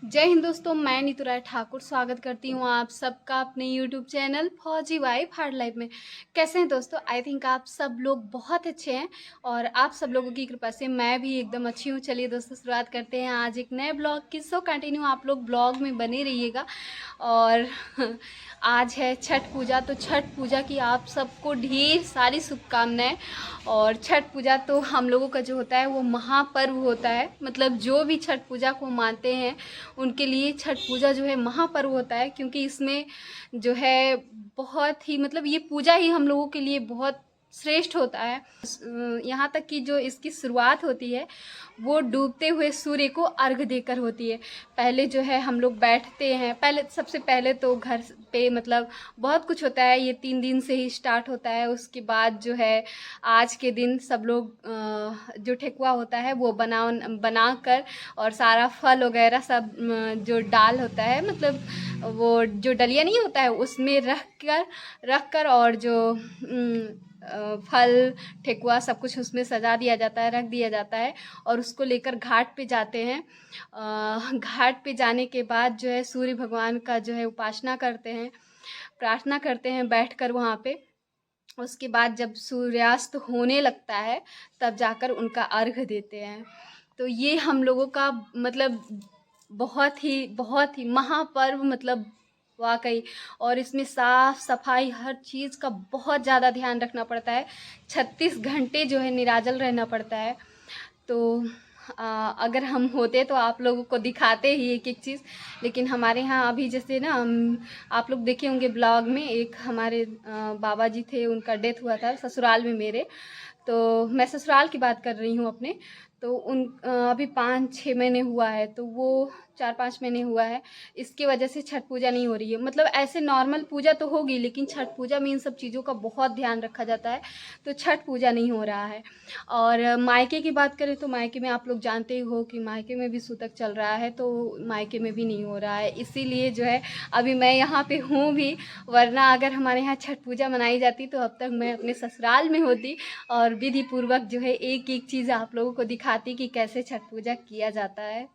जय हिंद दोस्तों, मैं नीतू राय ठाकुर स्वागत करती हूँ आप सबका अपने यूट्यूब चैनल फौजी वाइफ हार्ड लाइफ में। कैसे हैं दोस्तों? आई थिंक आप सब लोग बहुत अच्छे हैं और आप सब लोगों की कृपा से मैं भी एकदम अच्छी हूँ। चलिए दोस्तों, शुरुआत करते हैं आज एक नए ब्लॉग की। सो कंटिन्यू आप लोग ब्लॉग में बने रहिएगा। और आज है छठ पूजा, तो छठ पूजा की आप सबको ढेर सारी शुभकामनाएं। और छठ पूजा तो हम लोगों का जो होता है वो महापर्व होता है। मतलब जो भी छठ पूजा को मानते हैं उनके लिए छठ पूजा जो है महापर्व होता है, क्योंकि इसमें जो है बहुत ही मतलब ये पूजा ही हम लोगों के लिए बहुत श्रेष्ठ होता है। यहाँ तक कि जो इसकी शुरुआत होती है वो डूबते हुए सूर्य को अर्घ देकर होती है। पहले जो है हम लोग बैठते हैं, पहले सबसे पहले तो घर पे मतलब बहुत कुछ होता है, ये 3 दिन से ही स्टार्ट होता है। उसके बाद जो है आज के दिन सब लोग जो ठेकुआ होता है वो बना कर और सारा फल वगैरह सब जो डाल होता है, मतलब वो जो डलिया नहीं होता है उसमें रख कर और जो फल ठेकुआ सब कुछ उसमें सजा दिया जाता है, रख दिया जाता है और उसको लेकर घाट पे जाते हैं। घाट पे जाने के बाद जो है सूर्य भगवान का जो है उपासना करते हैं, प्रार्थना करते हैं बैठकर वहाँ पे। उसके बाद जब सूर्यास्त होने लगता है तब जाकर उनका अर्घ देते हैं। तो ये हम लोगों का मतलब बहुत ही महापर्व, मतलब वाकई। और इसमें साफ सफाई हर चीज़ का बहुत ज़्यादा ध्यान रखना पड़ता है। 36 घंटे जो है निराजल रहना पड़ता है। तो अगर हम होते तो आप लोगों को दिखाते ही एक एक चीज़, लेकिन हमारे यहाँ अभी जैसे ना आप लोग देखे होंगे ब्लॉग में, एक हमारे बाबा जी थे, उनका डेथ हुआ था ससुराल में मेरे। तो मैं ससुराल की बात कर रही हूँ अपने। तो अभी 5-6 महीने हुआ है, तो वो 4-5 महीने हुआ है। इसके वजह से छठ पूजा नहीं हो रही है। मतलब ऐसे नॉर्मल पूजा तो होगी, लेकिन छठ पूजा में इन सब चीज़ों का बहुत ध्यान रखा जाता है, तो छठ पूजा नहीं हो रहा है। और मायके की बात करें तो मायके में आप लोग जानते ही हो कि मायके में भी सूतक चल रहा है, तो मायके में भी नहीं हो रहा है। इसीलिए जो है अभी मैं यहाँ पे हूँ भी, वरना अगर हमारे यहाँ छठ पूजा मनाई जाती तो अब तक मैं अपने ससुराल में होती और विधि पूर्वक जो है एक एक चीज़ आप लोगों को दिखाती कि कैसे छठ पूजा किया जाता है।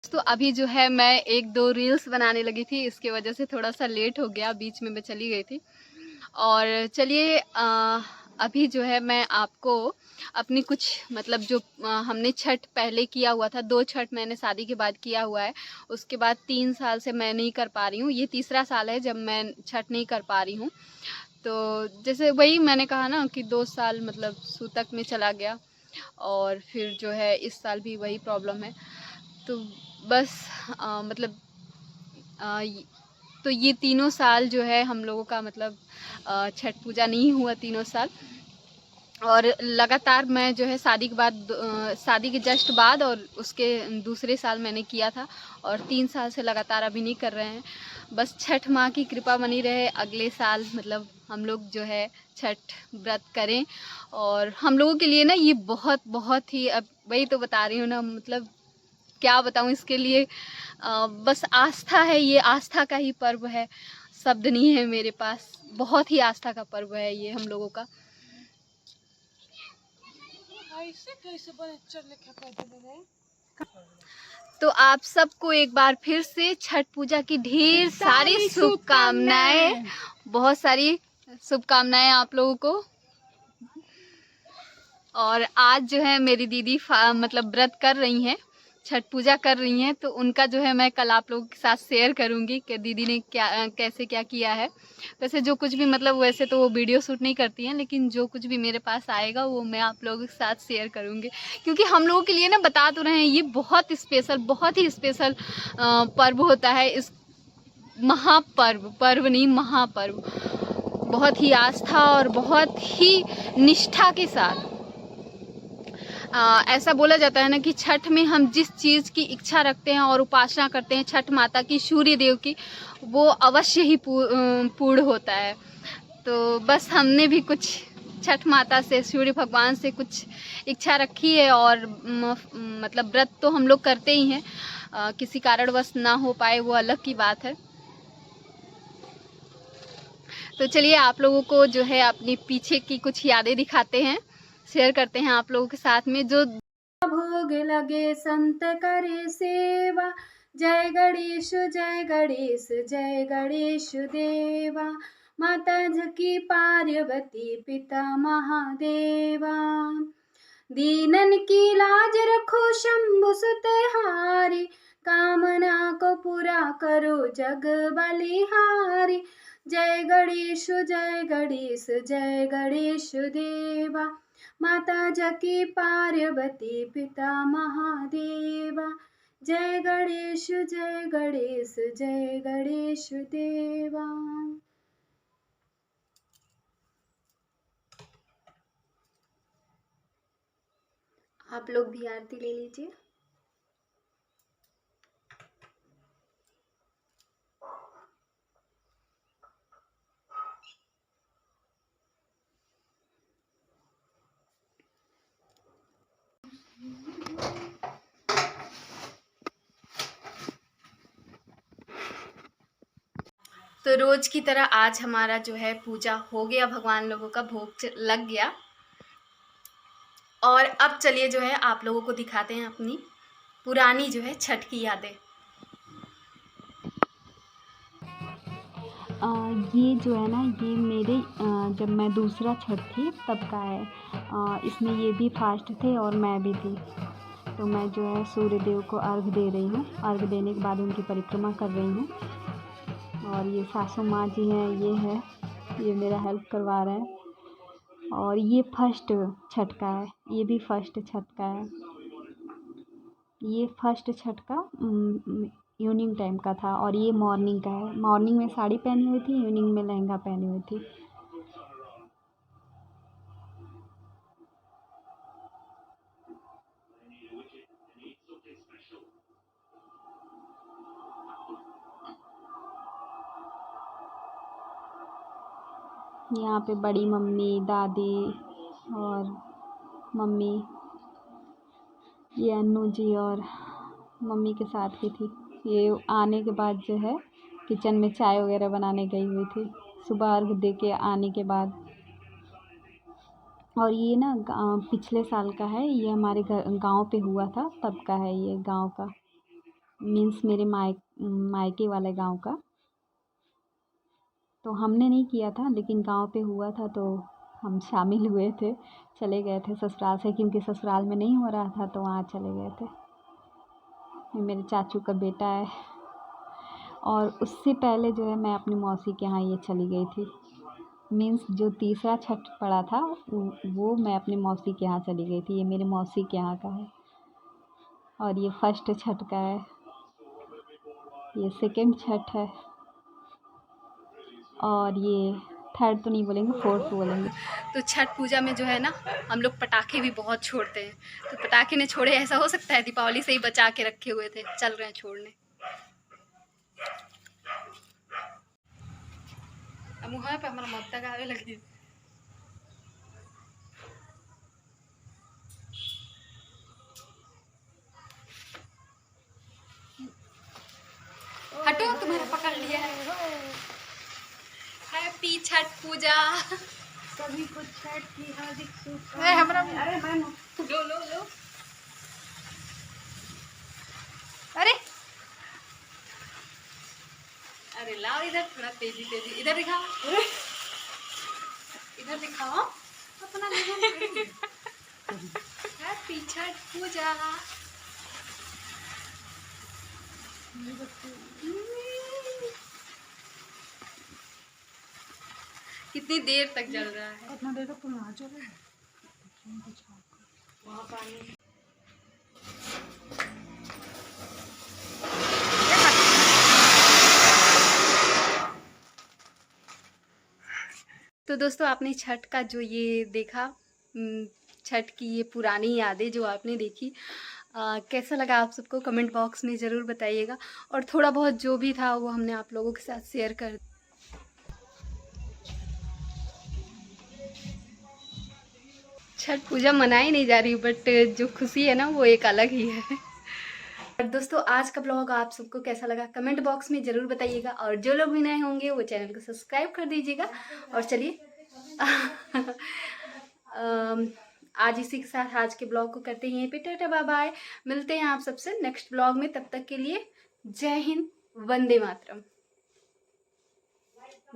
तो अभी जो है मैं 1-2 रील्स बनाने लगी थी, इसके वजह से थोड़ा सा लेट हो गया, बीच में मैं चली गई थी। और चलिए अभी जो है मैं आपको अपनी कुछ मतलब जो हमने छठ पहले किया हुआ था, 2 छठ मैंने शादी के बाद किया हुआ है। उसके बाद 3 साल से मैं नहीं कर पा रही हूँ, ये तीसरा साल है जब मैं छठ नहीं कर पा रही हूँ। तो जैसे वही मैंने कहा ना कि 2 साल मतलब सूतक में चला गया और फिर जो है इस साल भी वही प्रॉब्लम है। तो बस मतलब तो ये तीनों साल जो है हम लोगों का मतलब छठ पूजा नहीं हुआ तीनों साल। और लगातार मैं जो है शादी के बाद शादी के जस्ट बाद और उसके दूसरे साल मैंने किया था, और 3 साल से लगातार अभी नहीं कर रहे हैं। बस छठ माँ की कृपा बनी रहे, अगले साल मतलब हम लोग जो है छठ व्रत करें। और हम लोगों के लिए ना ये बहुत ही, अब वही तो बता रही हूँ ना, मतलब क्या बताऊँ इसके लिए। बस आस्था है, ये आस्था का ही पर्व है, शब्द नहीं है मेरे पास। बहुत ही आस्था का पर्व है ये हम लोगों का। तो आप सबको एक बार फिर से छठ पूजा की ढेर सारी शुभकामनाएं, बहुत सारी शुभकामनाएं आप लोगों को। और आज जो है मेरी दीदी मतलब व्रत कर रही हैं, छठ पूजा कर रही हैं, तो उनका जो है मैं कल आप लोगों के साथ शेयर करूंगी कि दीदी ने क्या कैसे क्या किया है। वैसे जो कुछ भी मतलब वैसे तो वो वीडियो शूट नहीं करती हैं, लेकिन जो कुछ भी मेरे पास आएगा वो मैं आप लोगों के साथ शेयर करूंगी, क्योंकि हम लोगों के लिए ना बता तो रहे हैं ये बहुत स्पेशल, बहुत ही स्पेशल पर्व होता है। इस महापर्व, पर्व नहीं महापर्व, बहुत ही आस्था और बहुत ही निष्ठा के साथ ऐसा बोला जाता है ना कि छठ में हम जिस चीज़ की इच्छा रखते हैं और उपासना करते हैं छठ माता की, सूर्य देव की, वो अवश्य ही पूर्ण होता है। तो बस हमने भी कुछ छठ माता से, सूर्य भगवान से कुछ इच्छा रखी है। और मतलब व्रत तो हम लोग करते ही हैं, किसी कारणवश ना हो पाए वो अलग की बात है। तो चलिए आप लोगों को जो है अपनी पीछे की कुछ यादें दिखाते हैं, शेयर करते हैं आप लोगों के साथ में। जो भोग भोग लगे संत करे सेवा। जय गणेश जय गणेश जय गणेश देवा। माता झकी पार्वती पिता महादेवा। दीनन की लाज रखो शंभु सुत हारी। कामना को पूरा करो जग बलिहारी। जय गणेश जय गणेश जय गणेश देवा। माता जकी पार्वती पिता महादेवा। जय गणेश जय गणेश जय गणेश देवा। आप लोग भी आरती ले लीजिए। तो रोज की तरह आज हमारा जो है पूजा हो गया, भगवान लोगों का भोग लग गया। और अब चलिए जो है आप लोगों को दिखाते हैं अपनी पुरानी जो है छठ की यादें। ये जो है ना, ये मेरे जब मैं दूसरा छठ थी तब का है। इसमें ये भी फास्ट थे और मैं भी थी। तो मैं जो है सूर्य देव को अर्घ दे रही हूँ। अर्घ देने के बाद उनकी परिक्रमा कर रही हूँ। और ये सासू माँ जी हैं, ये मेरा हेल्प करवा रहे हैं। और ये फर्स्ट छठ का है, ये भी फर्स्ट छठ का है। ये फर्स्ट छठ का इवनिंग टाइम का था और ये मॉर्निंग का है। मॉर्निंग में साड़ी पहनी हुई थी, इवनिंग में लहंगा पहनी हुई थी। यहाँ पे बड़ी मम्मी, दादी और मम्मी, ये अन्नू जी और मम्मी के साथ ही थी। ये आने के बाद जो है किचन में चाय वगैरह बनाने गई हुई थी, सुबह अर्घ दे के आने के बाद। और ये ना पिछले साल का है, ये हमारे घर गांव पे हुआ था तब का है। ये गांव का मीन्स मेरे मायके वाले गांव का। तो हमने नहीं किया था, लेकिन गांव पे हुआ था तो हम शामिल हुए थे। चले गए थे ससुराल से, क्योंकि ससुराल में नहीं हो रहा था तो वहाँ चले गए थे। ये मेरे चाचू का बेटा है। और उससे पहले जो है मैं अपनी मौसी के यहाँ ये चली गई थी। मीन्स जो तीसरा छठ पड़ा था वो मैं अपनी मौसी के यहाँ चली गई थी। ये मेरी मौसी के यहाँ का है। और ये फर्स्ट छठ का है, ये सेकंड छठ है, और ये थर्ड तो नहीं बोलेंगे, फोर्थ बोलेंगे। तो छठ पूजा में जो है ना हम लोग पटाखे भी बहुत छोड़ते हैं। तो पटाखे ने छोड़े, ऐसा हो सकता है दीपावली से ही बचा के रखे हुए थे, चल रहे हैं छोड़ने। अब मुँह पे हमारा मत्ता गावे लगी। हटो, तुम्हारा पकड़ लिया है। हैप्पी छठ पूजा। सभी को छठ की हार्दिक शुभकामनाएं। अरे मैं लो लो लो। अरे अरे लाओ इधर, थोड़ा तेजी तेजी इधर दिखाओ, इधर दिखाओ अपना। हैप्पी छठ पूजा। कितनी देर तक जल रहा है? अपना देखो तुम आ जाओ वहाँ पानी। तो दोस्तों आपने छठ का जो ये देखा, छठ की ये पुरानी यादें जो आपने देखी, कैसा लगा आप सबको कमेंट बॉक्स में ज़रूर बताइएगा। और थोड़ा बहुत जो भी था वो हमने आप लोगों के साथ शेयर कर। छठ पूजा मनाई नहीं जा रही, बट जो खुशी है ना वो एक अलग ही है। और दोस्तों आज का ब्लॉग आप सबको कैसा लगा कमेंट बॉक्स में ज़रूर बताइएगा। और जो लोग भी नए होंगे वो चैनल को सब्सक्राइब कर दीजिएगा। और चलिए आज इसी के साथ आज के ब्लॉग को करते हैं यहीं पे, टाटा बाय बाय। मिलते हैं आप सबसे नेक्स्ट ब्लॉग में, तब तक के लिए जय हिंद, वंदे मातरम,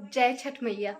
जय छठ मैया।